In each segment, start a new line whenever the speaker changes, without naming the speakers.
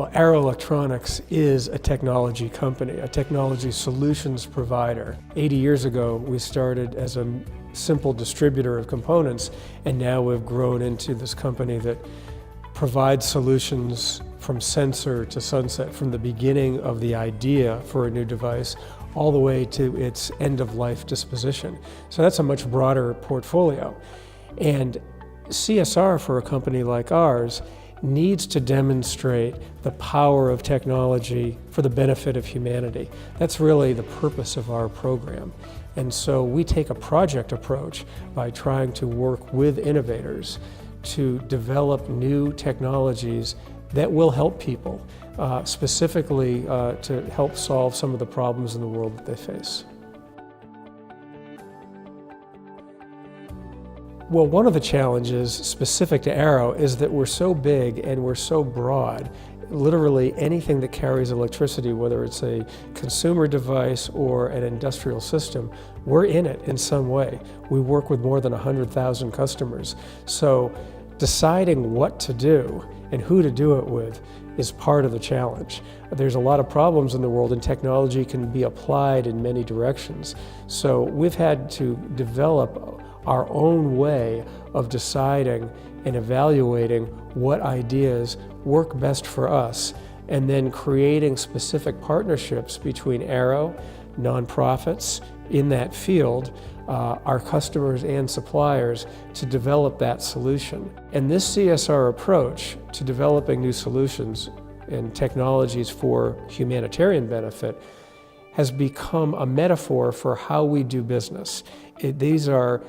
Well, Arrow Electronics is a technology company, a technology solutions provider. 80 years ago, we started as a simple distributor of components, and now we've grown into this company that provides solutions from sensor to sunset, from the beginning of the idea for a new device all the way to its end-of-life disposition. So that's a much broader portfolio. And CSR for a company like ours needs to demonstrate the power of technology for the benefit of humanity. That's really the purpose of our program. And so we take a project approach by trying to work with innovators to develop new technologies that will help people, specifically to help solve some of the problems in the world that they face. Well, one of the challenges specific to Arrow is that we're so big and we're so broad. Literally anything that carries electricity, whether it's a consumer device or an industrial system, we're in it in some way. We work with more than 100,000 customers. So deciding what to do and who to do it with is part of the challenge. There's a lot of problems in the world, and technology can be applied in many directions. So we've had to develop our own way of deciding and evaluating what ideas work best for us, and then creating specific partnerships between Arrow, nonprofits in that field, our customers and suppliers to develop that solution. And this CSR approach to developing new solutions and technologies for humanitarian benefit has become a metaphor for how we do business. These are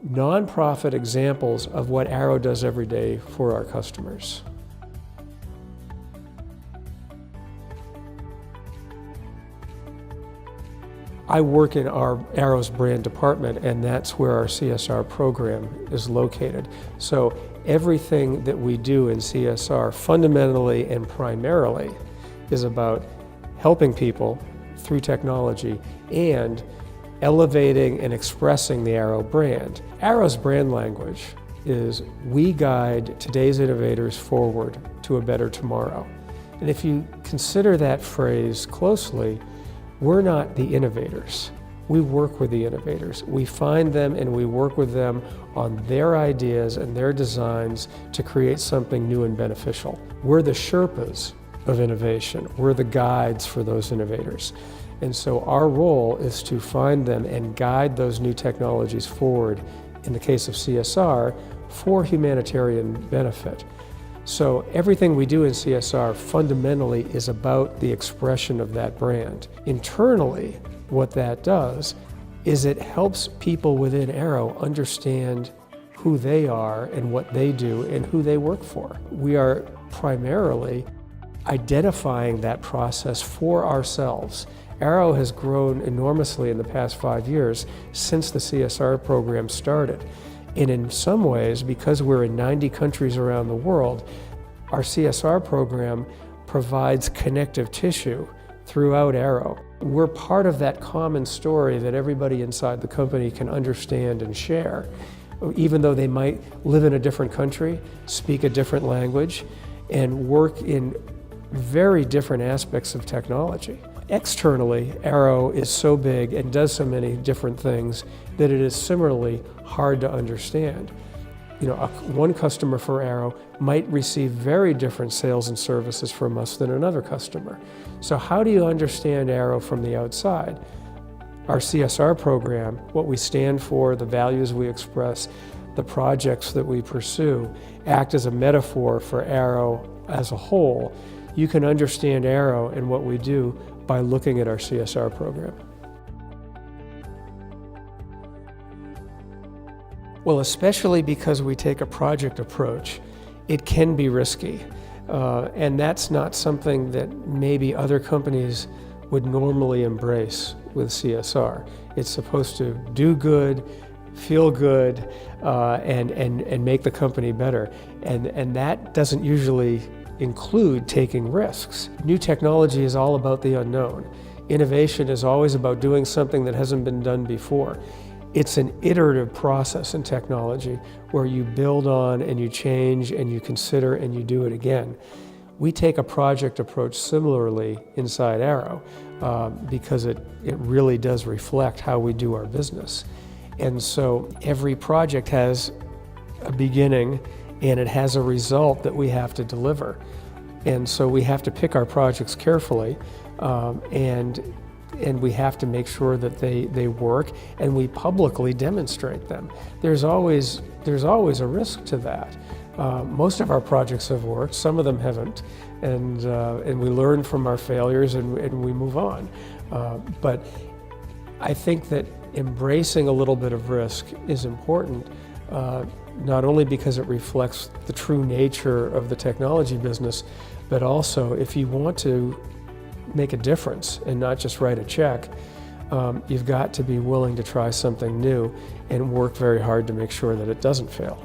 nonprofit examples of what Arrow does every day for our customers. I work in our Arrow's brand department, and that's where our CSR program is located. So everything that we do in CSR fundamentally and primarily is about helping people through technology and elevating and expressing the Arrow brand. Arrow's brand language is, we guide today's innovators forward to a better tomorrow. And if you consider that phrase closely, we're not the innovators. We work with the innovators. We find them and we work with them on their ideas and their designs to create something new and beneficial. We're the Sherpas of innovation. We're the guides for those innovators. And so our role is to find them and guide those new technologies forward, in the case of CSR, for humanitarian benefit. So everything we do in CSR fundamentally is about the expression of that brand. Internally, what that does is it helps people within Arrow understand who they are and what they do and who they work for. We are primarily identifying that process for ourselves. Arrow has grown enormously in the past 5 years since the CSR program started. And in some ways, because we're in 90 countries around the world, our CSR program provides connective tissue throughout Arrow. We're part of that common story that everybody inside the company can understand and share, even though they might live in a different country, speak a different language, and work in very different aspects of technology. Externally, Arrow is so big and does so many different things that it is similarly hard to understand. You know, one customer for Arrow might receive very different sales and services from us than another customer. So how do you understand Arrow from the outside? Our CSR program, what we stand for, the values we express, the projects that we pursue, act as a metaphor for Arrow as a whole. You can understand Arrow and what we do by looking at our CSR program. Well, especially because we take a project approach, it can be risky. And that's not something that maybe other companies would normally embrace with CSR. It's supposed to do good, feel good, and make the company better. And that doesn't usually include taking risks. New technology is all about the unknown. Innovation is always about doing something that hasn't been done before. It's an iterative process in technology where you build on and you change and you consider and you do it again. we take a project approach similarly inside Arrow because it really does reflect how we do our business. And so every project has a beginning and it has a result that we have to deliver. And so we have to pick our projects carefully and we have to make sure that they work, and we publicly demonstrate them. There's always a risk to that. Most of our projects have worked, some of them haven't, and we learn from our failures and we move on. But I think that embracing a little bit of risk is important, not only because it reflects the true nature of the technology business, but also if you want to make a difference and not just write a check, you've got to be willing to try something new and work very hard to make sure that it doesn't fail.